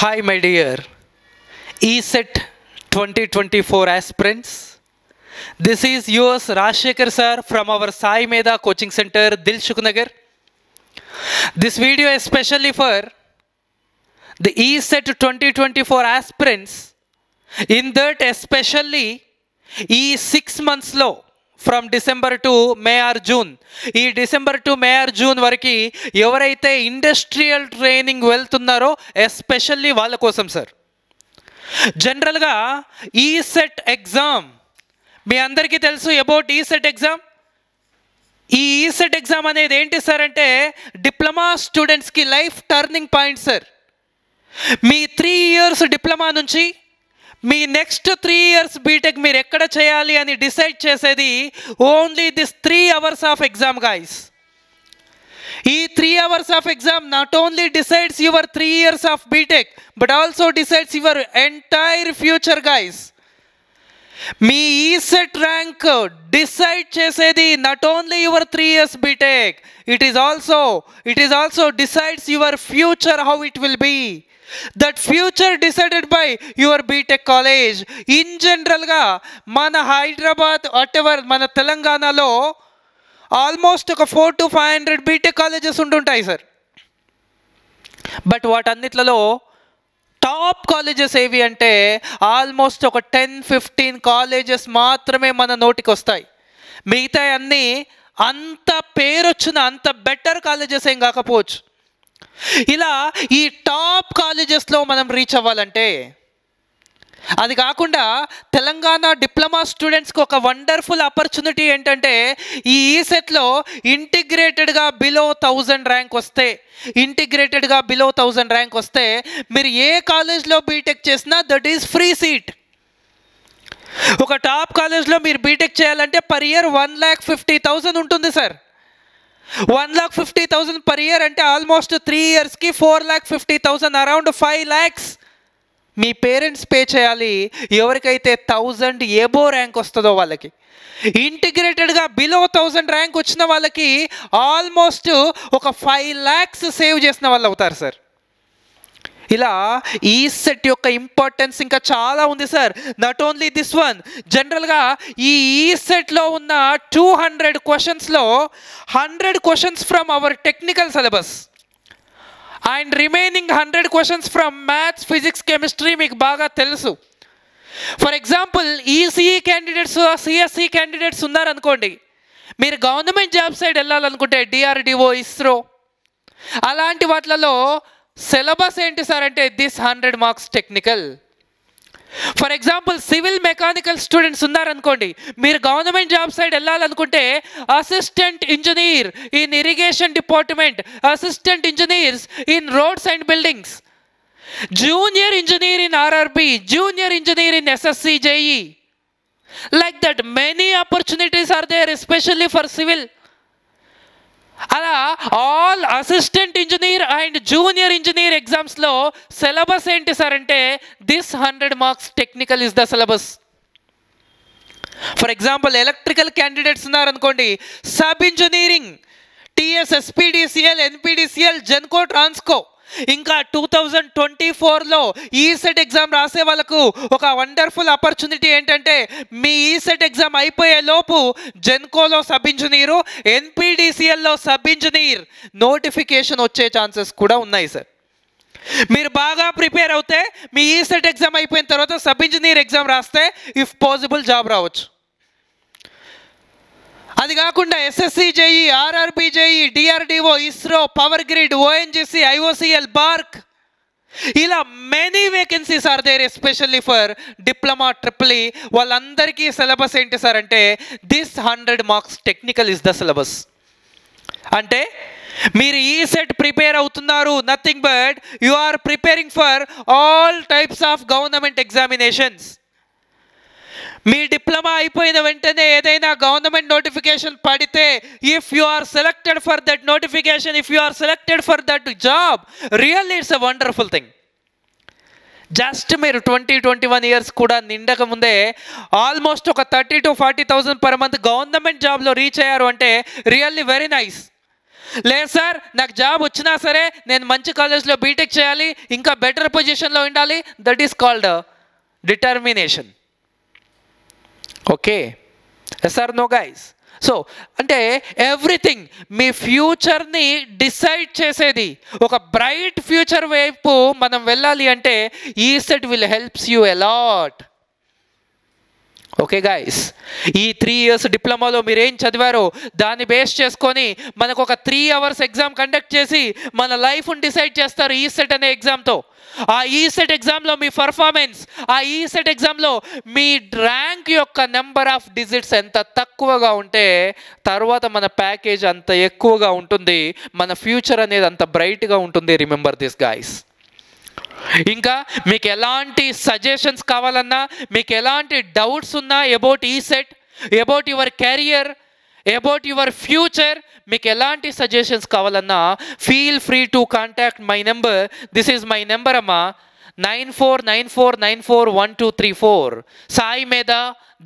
Hi, my dear ESET 2024 aspirants. This is yours Rajshekhar sir from our Sai Meda Coaching Center, Dilsukhnagar. This video is especially for the ESET 2024 aspirants. In that especially ఈ 6 monthsలో from December to May or June, ఈ December to May or June వరకు ఎవరైతే industrial training వెళ్తున్నారో especially వాళ్ళ కోసం sir. జనరల్గా ECET exam మీ అందరికీ తెలుసు అబౌట్ ఈసెట్ ఎగ్జామ్. ఈ ఈసెట్ ఎగ్జామ్ అనేది ఏంటి సార్ అంటే డిప్లొమా స్టూడెంట్స్కి లైఫ్ టర్నింగ్ పాయింట్ సార్. మీ 3 years డిప్లొమా నుంచి మీ నెక్స్ట్ 3 years బీటెక్ మీరు ఎక్కడ చేయాలి అని డిసైడ్ చేసేది only this 3 hours of exam guys. ఈ 3 hours of exam not only decides your 3 years of B Tech but also decides your entire future guys. మీ ECET rank decide చేసేది not only your 3 years B Tech, it is also decides your future, how it will be. That future decided by your B Tech college. In జనరల్గా మన Hyderabad whatever మన తెలంగాణలో almost ఒక 400 to 500 BTech colleges ఉంటుంటాయి sir. But వాటన్నిట్లలో top colleges ఏవి అంటే almost ఒక 10-15 colleges మాత్రమే మన నోటికి వస్తాయి. మిగతా అన్నీ అంత పేరొచ్చిన అంత బెటర్ కాలేజెస్ ఏం కాకపోవచ్చు. ఇలా ఈ టాప్ కాలేజెస్లో మనం రీచ్ అవ్వాలంటే, అది కాకుండా తెలంగాణ డిప్లొమా స్టూడెంట్స్కి ఒక వండర్ఫుల్ ఆపర్చునిటీ ఏంటంటే ఈ ఈసెట్లో ఇంటిగ్రేటెడ్గా బిలో 1000 ర్యాంక్ వస్తే మీరు ఏ కాలేజ్లో బీటెక్ చేసినా దట్ ఈస్ ఫ్రీ సీట్. ఒక టాప్ కాలేజ్లో మీరు బీటెక్ చేయాలంటే పర్ ఇయర్ 1,50,000 ఉంటుంది సార్. 1,50,000 per year అంటే ఆల్మోస్ట్ 3 yearsకి 4,50,000, అరౌండ్ 5 lakhs మీ పేరెంట్స్ పే చేయాలి ఎవరికైతే 1000 ఎబో ర్యాంక్ వస్తుందో వాళ్ళకి. ఇంటిగ్రేటెడ్గా బిలో 1000 ర్యాంక్ వచ్చిన వాళ్ళకి ఆల్మోస్ట్ ఒక 5 lakhs సేవ్ చేసిన వాళ్ళు అవుతారు సార్. ఇలా ఈసెట్ యొక్క ఇంపార్టెన్స్ ఇంకా చాలా ఉంది sir. Not only this one, జనరల్గా ఈ ఈసెట్లో ఉన్న 200 questions-లో 100 questions from our technical syllabus and remaining 100 questions from maths, physics, chemistry మీకు బాగా తెలుసు. For example ECE candidates, CSE candidates ఉన్నారనుకోండి, మీరు గవర్నమెంట్ జాబ్ సైడ్ వెళ్ళాలనుకుంటే డిఆర్డిఓ, ఇస్రో అలాంటి వాటిలలో సిలబస్ ఏంటి సార్ అంటే this 100 marks technical. For example civil mechanical students ఉన్నారనుకోండి, మీరు గవర్నమెంట్ జాబ్ సైడ్ వెళ్ళాలనుకుంటే assistant engineer in irrigation department, assistant engineers in roads and buildings, junior engineer in RRB, junior engineer in SSC, JE. Like that many opportunities are there especially for civil. అలా all assistant engineer and junior engineer ఎగ్జామ్స్లో syllabus ఏంటి sir అంటే this 100 marks technical is the syllabus. For example electrical candidates ఉన్నారనుకోండి, sub engineering, TS, SPDCL, NPDCL, Genco, Transco. ఇంకా 2024లో ECET exam రాసే వాళ్ళకు ఒక వండర్ఫుల్ ఆపర్చునిటీ ఏంటంటే మీ ఈసెట్ ఎగ్జామ్ అయిపోయే లోపు జెన్కోలో సబ్ ఇంజనీరు, ఎన్పీడీసీఎల్లో సబ్ ఇంజనీర్ నోటిఫికేషన్ వచ్చే ఛాన్సెస్ కూడా ఉన్నాయి సార్. మీరు బాగా ప్రిపేర్ అవుతే మీ ఈసెట్ ఎగ్జామ్ అయిపోయిన తర్వాత సబ్ ఇంజనీర్ ఎగ్జామ్ రాస్తే ఇఫ్ పాసిబుల్ జాబ్ రావచ్చు. అది కాకుండా SSC, JE, RRB, JE, DRDO, ISRO, power grid, ONGC, IOCL, BARC, ఇలా many vacancies are there especially for diploma, triple E. వాళ్ళందరికీ సిలబస్ ఏంటి సార్ అంటే this 100 marks technical is the syllabus. అంటే మీరు ECET prepare అవుతున్నారు, nothing but you are preparing for all types of government examinations. మీ diploma అయిపోయిన వెంటనే ఏదైనా గవర్నమెంట్ నోటిఫికేషన్ పడితే if you are selected for that notification, if you are selected for that job, really it's a wonderful thing. Just మీరు 20-21 years కూడా నిండక ముందే almost ఒక 30,000 to 40,000 per month government జాబ్లో రీచ్ అయ్యారు అంటే రియల్లీ వెరీ నైస్. లేదు sir నాకు job వచ్చినా సరే నేను మంచి కాలేజ్లో బీటెక్ చేయాలి, ఇంకా బెటర్ పొజిషన్లో ఉండాలి, that is called determination. Okay, yes or no guys? So అంటే ఎవ్రీథింగ్ మీ ఫ్యూచర్ని డిసైడ్ చేసేది, ఒక బ్రైట్ ఫ్యూచర్ వైపు మనం వెళ్ళాలి అంటే ECET will helps you a lot. Okay guys, ఈ 3 years డిప్లొమాలో మీరు ఏం చదివారో దాన్ని బేస్ చేసుకొని మనకు ఒక 3 hours ఎగ్జామ్ కండక్ట్ చేసి మన లైఫ్ని డిసైడ్ చేస్తారు ఈసెట్ అనే ఎగ్జామ్తో. ఆ ఈసెట్ ఎగ్జామ్లో మీ పర్ఫార్మెన్స్, ఆ ఈసెట్ ఎగ్జామ్లో మీ ర్యాంక్ యొక్క నెంబర్ ఆఫ్ డిజిట్స్ ఎంత తక్కువగా ఉంటే తర్వాత మన ప్యాకేజ్ అంత ఎక్కువగా ఉంటుంది, మన ఫ్యూచర్ అనేది అంత బ్రైట్గా ఉంటుంది. Remember this guys. ఇంకా మీకు ఎలాంటి సజెషన్స్ కావాలన్నా, మీకు ఎలాంటి డౌట్స్ ఉన్నా about ECET, about your career, about your future, మీకు ఎలాంటి సజెషన్స్ కావాలన్నా feel free to contact my number. This is my number అమ్మా, 9494941234. Sai Medha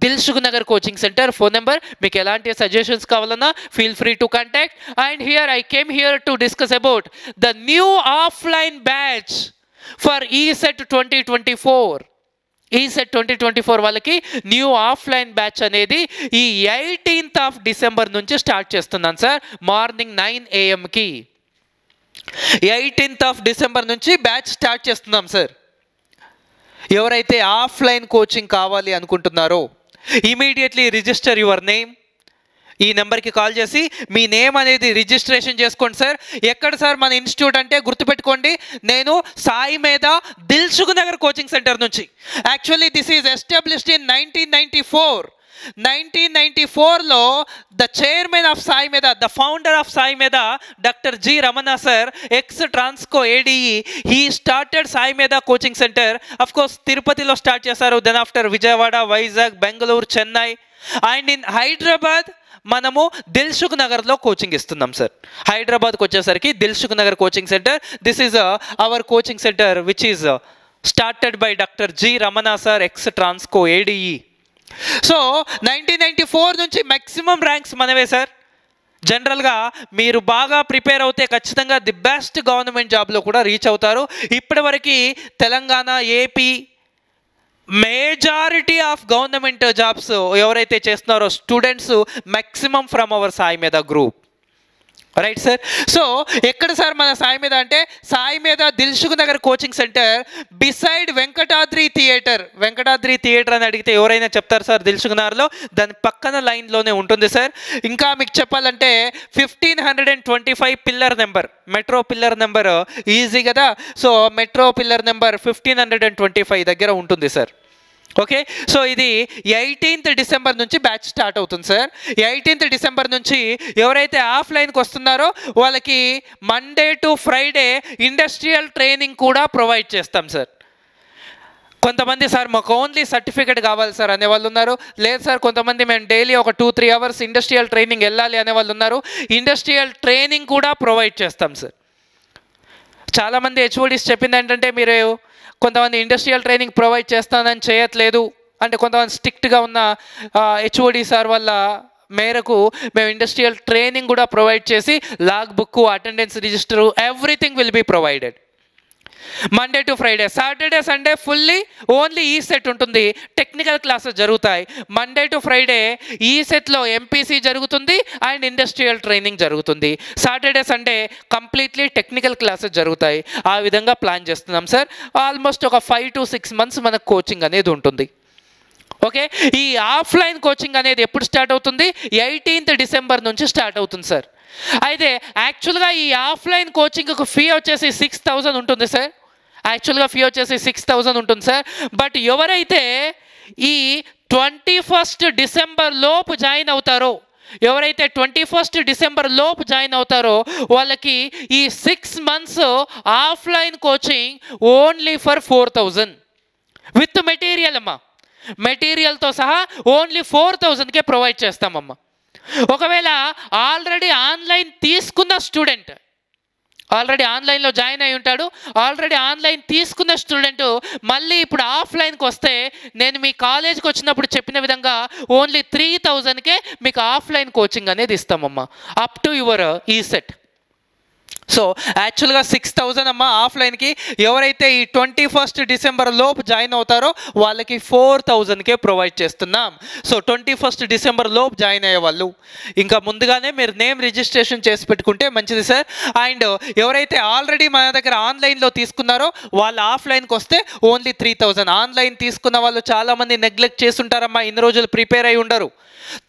Dilsukhnagar coaching centre phone number. మీకు ఎలాంటి సజెషన్స్ కావాలన్నా feel free to contact. And here I came here to discuss about the new offline batch for ECET 2024. ECET 2024 వాళ్ళకి new offline batch అనేది ఈ 18th December నుంచి start చేస్తున్నాను sir, morning 9 AM-కి. 18th December నుంచి batch start చేస్తున్నాం sir. ఎవరైతే offline coaching కావాలి అనుకుంటున్నారో ఇమీడియట్లీ రిజిస్టర్ యువర్ నేమ్. ఈ నెంబర్కి కాల్ చేసి మీ నేమ్ అనేది రిజిస్ట్రేషన్ చేసుకోండి సార్. ఎక్కడ సార్ మన ఇన్స్టిట్యూట్ అంటే గుర్తుపెట్టుకోండి, నేను Sai Medha Dilsukhnagar coaching centre నుంచి. Actually this is established in 1994. 1994లో the chairman of Sai Medha, the founder of Sai Medha doctor G Ramana sir, ex Transco ADE, he started Sai Medha coaching centre. Of course తిరుపతిలో స్టార్ట్ చేశారు, then after Vijayawada, Vizag, Bengaluru, Chennai, and in Hyderabad మనము దిల్సుఖ్ నగర్లో coaching ఇస్తున్నాం sir. హైదరాబాద్కి వచ్చేసరికి Dilsukh Nagar coaching centre. This is our coaching centre which is started by doctor G Ramana sir, ex Transco ADE. So 1994 నుంచి maximum ranks మనవే sir. జనరల్గా మీరు బాగా ప్రిపేర్ అవుతే ఖచ్చితంగా ది బెస్ట్ గవర్నమెంట్ జాబ్లో కూడా రీచ్ అవుతారు. ఇప్పటివరకు Telangana, AP majority of government jobs ఎవరైతే చేస్తున్నారో students maximum from our Sai మీద గ్రూప్, రైట్ సార్. సో ఎక్కడ సార్ మన సాయి మీద అంటే Sai Medha Dilsukhnagar coaching centre beside Venkatadri theatre. Venkatadri theatre అని అడిగితే ఎవరైనా చెప్తారు సార్ దిల్సుఖ్ నగర్లో, దాని పక్కన లైన్లోనే ఉంటుంది సార్. ఇంకా మీకు చెప్పాలంటే 1525 pillar number, metro pillar number easy కదా. సో మెట్రో పిల్లర్ నెంబర్ 1525 దగ్గర ఉంటుంది సార్. ఓకే, సో ఇది 18th December నుంచి బ్యాచ్ స్టార్ట్ అవుతుంది సార్. 18th December నుంచి ఎవరైతే ఆఫ్లైన్కి వస్తున్నారో వాళ్ళకి Monday to Friday industrial training కూడా ప్రొవైడ్ చేస్తాం సార్. కొంతమంది సార్ మాకు ఓన్లీ సర్టిఫికేట్ కావాలి సార్ అనేవాళ్ళు ఉన్నారు. లేదు సార్ కొంతమంది మేము డైలీ ఒక 2-3 hours ఇండస్ట్రియల్ ట్రైనింగ్ వెళ్ళాలి అనేవాళ్ళు ఉన్నారు. ఇండస్ట్రియల్ ట్రైనింగ్ కూడా ప్రొవైడ్ చేస్తాం సార్. చాలామంది హెచ్ఓడీస్ చెప్పింది ఏంటంటే మీరు కొంతమంది ఇండస్ట్రియల్ ట్రైనింగ్ ప్రొవైడ్ చేస్తానని చేయట్లేదు అంటే, కొంతమంది స్ట్రిక్ట్గా ఉన్న హెచ్ఓడి సార్ వల్ల మేరకు మేము ఇండస్ట్రియల్ ట్రైనింగ్ కూడా ప్రొవైడ్ చేసి log book, attendance register, everything will be provided. Monday to Friday, Saturday Sunday fully only ECET ఉంటుంది, టెక్నికల్ క్లాసెస్ జరుగుతాయి. మండే టు ఫ్రైడే ఈ సెట్లో ఎంపీసీ జరుగుతుంది అండ్ ఇండస్ట్రియల్ ట్రైనింగ్ జరుగుతుంది. Saturday Sunday completely technical classes జరుగుతాయి. ఆ విధంగా plan చేస్తున్నాం సార్. ఆల్మోస్ట్ ఒక 5 to 6 months మనకు కోచింగ్ అనేది ఉంటుంది. ఓకే, ఈ ఆఫ్లైన్ కోచింగ్ అనేది ఎప్పుడు స్టార్ట్ అవుతుంది? 18th December నుంచి స్టార్ట్ అవుతుంది సార్. అయితే యాక్చువల్గా ఈ ఆఫ్లైన్ కోచింగ్కు ఫీ వచ్చేసి 6,000 ఉంటుంది సార్. యాక్చువల్గా ఫీ వచ్చేసి 6,000 ఉంటుంది సార్. బట్ ఎవరైతే ఈ 21st December లోపు జాయిన్ అవుతారో, ఎవరైతే 21st December లోపు జాయిన్ అవుతారో వాళ్ళకి ఈ 6 months offline coaching only for 4,000 with material అమ్మా. మెటీరియల్తో సహా ఓన్లీ 4,000కే ప్రొవైడ్ చేస్తామమ్మా. ఒకవేళ ఆల్రెడీ ఆన్లైన్ తీసుకున్న స్టూడెంట్, ఆల్రెడీ ఆన్లైన్లో జాయిన్ అయి ఉంటాడు, ఆల్రెడీ ఆన్లైన్ తీసుకున్న స్టూడెంట్ మళ్ళీ ఇప్పుడు ఆఫ్లైన్కి వస్తే నేను మీ కాలేజ్కి వచ్చినప్పుడు చెప్పిన విధంగా ఓన్లీ 3,000కే మీకు ఆఫ్లైన్ కోచింగ్ అనేది ఇస్తామమ్మా, అప్ టు యువర్ ఈ సెట్. సో యాక్చువల్గా 6,000 అమ్మ ఆఫ్లైన్కి. ఎవరైతే ఈ 21 డిసెంబర్ లోపు జాయిన్ అవుతారో వాళ్ళకి 4,000కే ప్రొవైడ్ చేస్తున్నాం. సో 21 డిసెంబర్ లోపు జాయిన్ అయ్యే వాళ్ళు ఇంకా ముందుగానే మీరు నేమ్ రిజిస్ట్రేషన్ చేసి పెట్టుకుంటే మంచిది సార్. అండ్ ఎవరైతే ఆల్రెడీ మన దగ్గర ఆన్లైన్లో తీసుకున్నారో వాళ్ళు ఆఫ్లైన్కి వస్తే ఓన్లీ 3,000. ఆన్లైన్ తీసుకున్న వాళ్ళు చాలామంది నెగ్లెక్ట్ చేస్తుంటారమ్మా, ఇన్ని రోజులు ప్రిపేర్ అయి ఉండరు.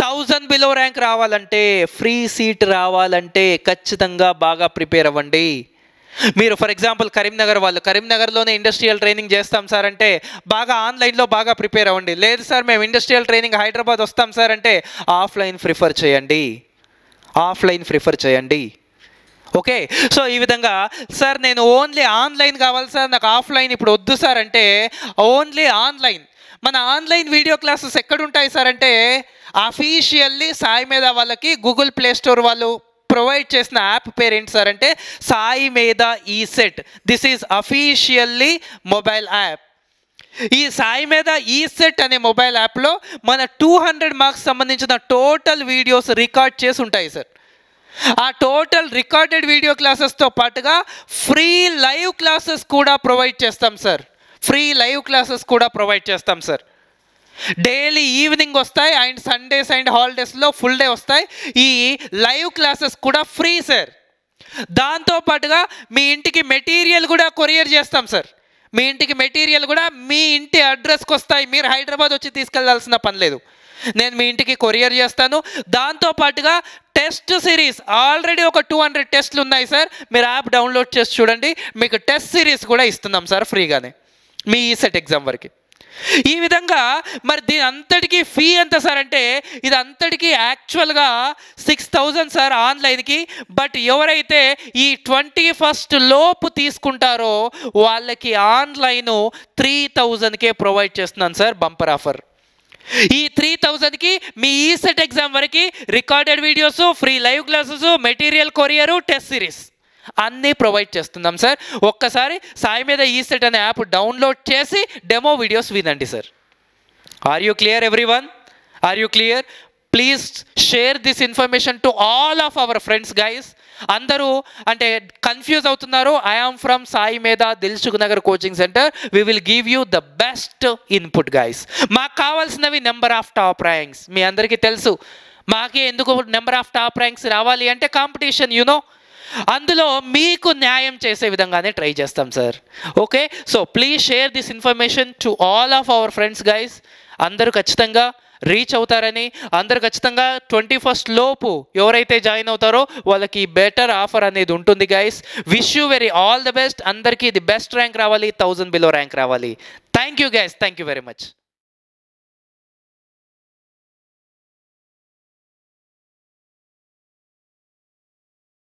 1000 బిలో ర్యాంక్ రావాలంటే, ఫ్రీ సీట్ రావాలంటే ఖచ్చితంగా బాగా ప్రిపేర్ అవ్వండి. మీరు ఫర్ ఎగ్జాంపుల్ కరీంనగర్ వాళ్ళు, కరీంనగర్లోనే ఇండస్ట్రియల్ ట్రైనింగ్ చేస్తాం సార్ అంటే బాగా ఆన్లైన్లో బాగా ప్రిపేర్ అవ్వండి. లేదు సార్ మేము ఇండస్ట్రియల్ ట్రైనింగ్ హైదరాబాద్ వస్తాం సార్ అంటే ఆఫ్లైన్ ప్రిఫర్ చేయండి, ఆఫ్లైన్ ప్రిఫర్ చేయండి. ఓకే, సో ఈ విధంగా సార్ నేను ఓన్లీ ఆన్లైన్ కావాలి సార్, నాకు ఆఫ్లైన్ ఇప్పుడు వద్దు సార్ అంటే ఓన్లీ ఆన్లైన్. మన ఆన్లైన్ వీడియో క్లాసెస్ ఎక్కడుంటాయి సార్ అంటే అఫీషియల్లీ సాయి మేధా వాళ్ళకి గూగుల్ ప్లే స్టోర్ వాళ్ళు ప్రొవైడ్ చేసిన యాప్ పేరు ఏంటి సార్ అంటే Sai Medha ECET. This is officially mobile app. ఈ సాయి మేధా ఈసెట్ అనే మొబైల్ యాప్లో మన 200 మార్క్స్ సంబంధించిన టోటల్ వీడియోస్ రికార్డ్ చేసి ఉంటాయి సార్. ఆ టోటల్ రికార్డెడ్ వీడియో క్లాసెస్తో పాటుగా ఫ్రీ లైవ్ క్లాసెస్ కూడా ప్రొవైడ్ చేస్తాం సార్. ఫ్రీ లైవ్ క్లాసెస్ కూడా ప్రొవైడ్ చేస్తాం సార్. డైలీ ఈవినింగ్ వస్తాయి అండ్ సండేస్ అండ్ హాలిడేస్లో ఫుల్ డే వస్తాయి. ఈ లైవ్ క్లాసెస్ కూడా ఫ్రీ సార్. దాంతోపాటుగా మీ ఇంటికి మెటీరియల్ కూడా కొరియర్ చేస్తాం సార్. మీ ఇంటికి మెటీరియల్ కూడా మీ ఇంటి అడ్రస్కి వస్తాయి, మీరు హైదరాబాద్ వచ్చి తీసుకెళ్లాల్సిన పని లేదు, నేను మీ ఇంటికి కొరియర్ చేస్తాను. దాంతోపాటుగా టెస్ట్ సిరీస్ ఆల్రెడీ ఒక 200 టెస్ట్లు ఉన్నాయి సార్, మీరు యాప్ డౌన్లోడ్ చేసి చూడండి, మీకు టెస్ట్ సిరీస్ కూడా ఇస్తున్నాం సార్ ఫ్రీగానే మీ ఈసెట్ ఎగ్జామ్ వరకు. ఈ విధంగా మరి దీని అంతటికీ ఫీ ఎంత సార్ అంటే ఇది అంతటికీ యాక్చువల్గా 6,000 సార్ ఆన్లైన్కి. బట్ ఎవరైతే ఈ 21 లోపు తీసుకుంటారో వాళ్ళకి ఆన్లైన్ 3,000కే ప్రొవైడ్ చేస్తున్నాను సార్, బంపర్ ఆఫర్. ఈ 3,000కి మీ ఈసెట్ ఎగ్జామ్ వరకు recorded videos, free live classes, material courier, test series అన్నీ ప్రొవైడ్ చేస్తున్నాం సార్. ఒక్కసారి సాయి మేధా ఈసెట్ అనే యాప్ డౌన్లోడ్ చేసి డెమో వీడియోస్ వినండి sir. Are you clear everyone? Are you clear? Please share this information to all of our friends guys. అందరూ అంటే confuse అవుతున్నారు. I am from Sai Medha Dilsukhnagar coaching centre. We will give you the best input guys. మాకు కావాల్సినవి number of top ranks. మీ అందరికీ తెలుసు మాకే ఎందుకు number of top ranks రావాలి అంటే కాంపిటీషన్, యూనో, అందులో మీకు న్యాయం చేసే విధంగానే ట్రై చేస్తాం sir. Okay, so please share this information to all of our friends guys. అందరూ ఖచ్చితంగా రీచ్ అవుతారని, అందరూ ఖచ్చితంగా 21 లోపు ఎవరైతే జాయిన్ అవుతారో వాళ్ళకి బెటర్ ఆఫర్ అనేది ఉంటుంది guys. Wish you very all the best. అందరికీ ది బెస్ట్ ర్యాంక్ రావాలి, 1000 బిలో ర్యాంక్ రావాలి. Thank you guys, thank you very much.